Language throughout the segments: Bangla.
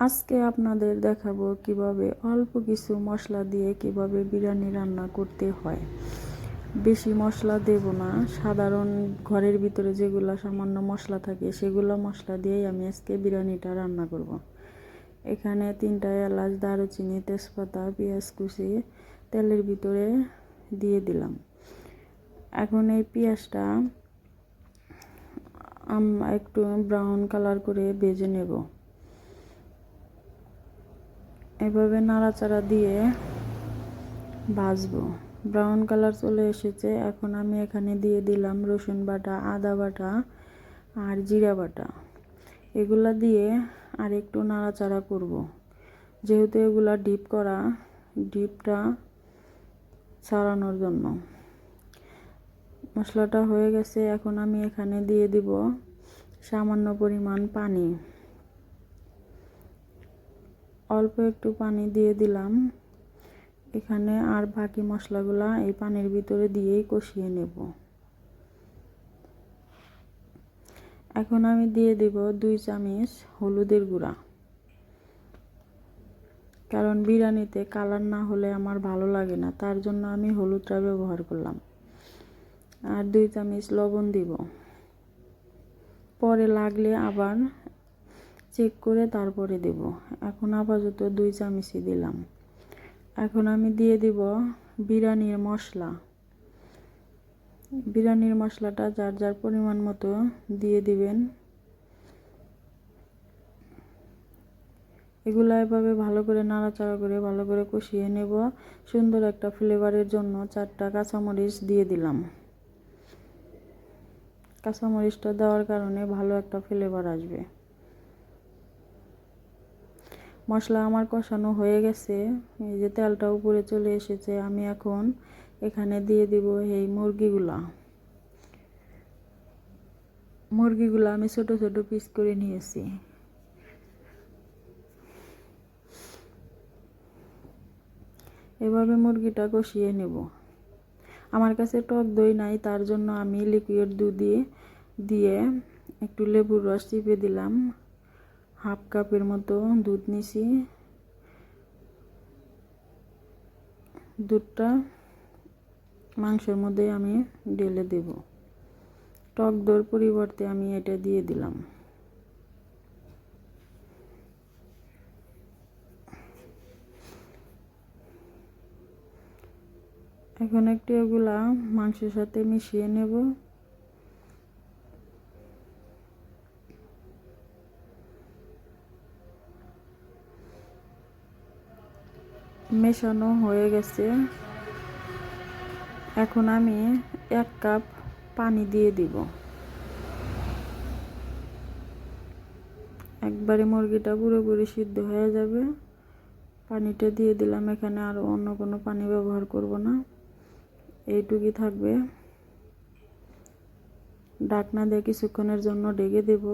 আজকে আপনাদের দেখাবো কিভাবে অল্প কিছু মশলা দিয়ে কিভাবে বিরিয়ানি রান্না করতে হয়। বেশি মশলা দেব না, সাধারণ ঘরের ভিতরে যেগুলো সামান্য মশলা থাকে সেগুলো মশলা দিয়েই আমি আজকে বিরিয়ানিটা রান্না করব। এখানে 3টা এলাচ, দারুচিনি, তেজপাতা, পেঁয়াজ কুচি তেলের ভিতরে দিয়ে দিলাম। এখন এই পেঁয়াজটা একটু ব্রাউন কালার করে ভেজে নেব। এভাবে নাড়াচাড়া দিয়ে ভাজবো। ব্রাউন কালার চলে এসেছে। এখন আমি এখানে দিয়ে দিলাম রসুন বাটা, আদা বাটা আর জিরা বাটা। এগুলা দিয়ে আর একটু নাড়াচাড়া করব। যেহেতু এগুলা ডিপ করা, ডিপটা ছাড়ানোর জন্য। মশলাটা হয়ে গেছে। এখন আমি এখানে দিয়ে দিব সামান্য পরিমাণ পানি। অল্প একটু পানি দিয়ে দিলাম এখানে, আর বাকি মশলাগুলা এই পানির ভিতরে দিয়েই কষিয়ে নেব। এখন আমি দিয়ে দিব 2 চামচ হলুদের গুঁড়া, কারণ বিরিয়ানিতে কালার না হলে আমার ভালো লাগে না, তার জন্য আমি হলুদটা ব্যবহার করলাম। আর 2 চামচ লবণ দিব, পরে লাগলে আবার চেক করে তারপরে দেব। এখন আপাতত 2 চামচই দিলাম। এখন আমি দিয়ে দিব বিরিয়ানির মশলা। বিরিয়ানির মশলাটা যার যার পরিমাণ মতো দিয়ে দিবেন। এগুলা এভাবে ভালো করে নাড়াচাড়া করে ভালো করে কষিয়ে নেব। সুন্দর একটা ফ্লেভারের জন্য 4টা কাঁচামরিচ দিয়ে দিলাম। কাঁচামরিচটা দেওয়ার কারণে ভালো একটা ফ্লেভার আসবে। মশলা আমার কষানো হয়ে গেছে। এই যে তেলটা উপরে চলে এসেছে। আমি এখন এখানে দিয়ে দিব এই মুরগিগুলো আমি ছোট ছোট পিস করে নিয়েছি। এভাবে মুরগিটা কষিয়ে নেব। আমার কাছে টক দই নাই, তার জন্য আমি লিকুইড দুধ দিয়ে একটু লেবুর রস চিপে দিলাম। হাফ কাপের মতো দুধ নিছি। দুধটা মাংসের মধ্যে আমি ঢেলে দেব। টক দইয়ের পরিবর্তে আমি এটা দিয়ে দিলাম। এখন একটু এগুলা মাংসের সাথে মিশিয়ে নেব। মেশানো হয়ে গেছে। এখন আমি 1 কাপ পানি দিয়ে দিব। একবারে মুরগিটা পুরোপুরি সিদ্ধ হয়ে যাবে। পানিটা দিয়ে দিলাম। এখানে আর অন্য কোনো পানি ব্যবহার করব না, এইটুকুই থাকবে। ঢাকনা দিয়ে কিছুক্ষণের জন্য ঢেকে দেব।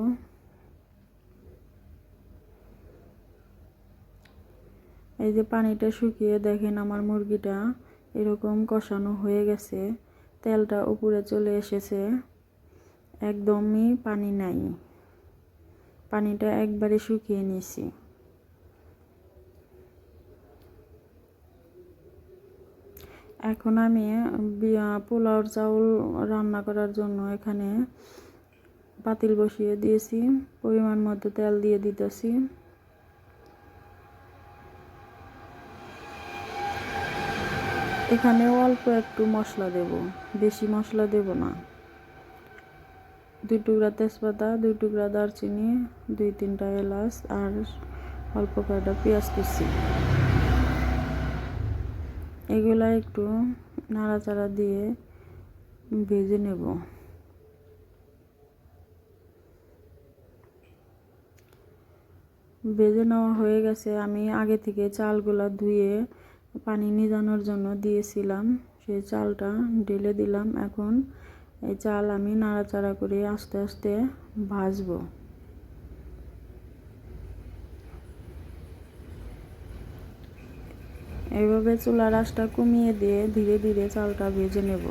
এই যে পানিটা শুকিয়ে দেখেন আমার মুরগিটা এরকম কষানো হয়ে গেছে। তেলটা উপরে চলে এসেছে। একদমই পানি নাই। পানিটা একবারে শুকিয়ে নিয়েছি। এখন আমি পোলাওর চাউল রান্না করার জন্য এখানে পাতিল বসিয়ে দিয়েছি। পরিমাণ মতো তেল দিয়ে দিতেছি। এখানে অল্প একটু মশলা দেব, বেশি মশলা দেব না। 2 টুকরা তেজপাতা, 2 টুকরা দারচিনি, 2-3টা এলাচ আর অল্প কয়েকটা পেঁয়াজ কুচি। এগুলা একটু নাড়াচাড়া দিয়ে ভেজে নেব। ভেজে নেওয়া হয়ে গেছে। আমি আগে থেকে চালগুলা ধুয়ে পানি নিজানোর জন্য দিয়েছিলাম। সেই চালটা ঢেলে দিলাম। এখন এই চাল আমি নাড়াচাড়া করে আস্তে আস্তে ভাজবো। এইভাবে চুলার আঁচটা কমিয়ে দিয়ে ধীরে ধীরে চালটা ভেজে নেব।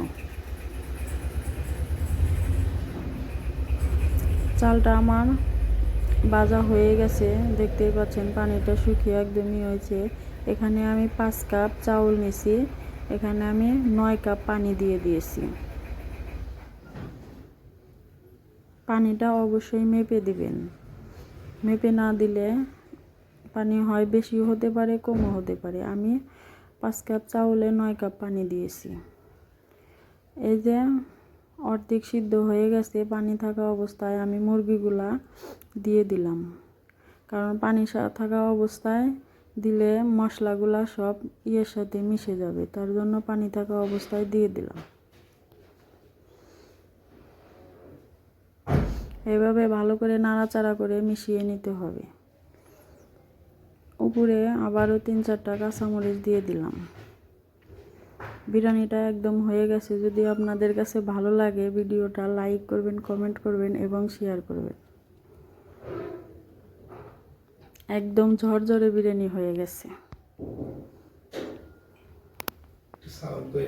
চালটা আমার ভাজা হয়ে গেছে, দেখতেই পাচ্ছেন পানিটা শুকিয়ে একদমই হয়েছে। এখানে আমি 5 কাপ চাউল নিয়েছি, এখানে আমি 9 কাপ পানি দিয়ে দিয়েছি। পানিটা অবশ্যই মেপে দিবেন, মেপে না দিলে পানি হয় বেশিও হতে পারে কমও হতে পারে। আমি 5 কাপ চাউলে 9 কাপ পানি দিয়েছি। এই যে অর্ধেক সিদ্ধ হয়ে গেছে, পানি থাকা অবস্থায় আমি মুরগিগুলা দিয়ে দিলাম, কারণ পানি থাকা অবস্থায় দিলে মশলাগুলা সব ইয়ের সাথে মিশে যাবে, তার জন্য পানি থাকা অবস্থায় দিয়ে দিলাম। এভাবে ভালো করে নাড়াচাড়া করে মিশিয়ে নিতে হবে। উপরে আবারও 3-4টা কাঁচামরিচ দিয়ে দিলাম। বিরিয়ানিটা একদম হয়ে গেছে। যদি আপনাদের কাছে ভালো লাগে ভিডিওটা লাইক করবেন, কমেন্ট করবেন এবং শেয়ার করবেন। একদম ঝরঝরে বিরিয়ানি হয়ে গেছে। সাউন্ড করে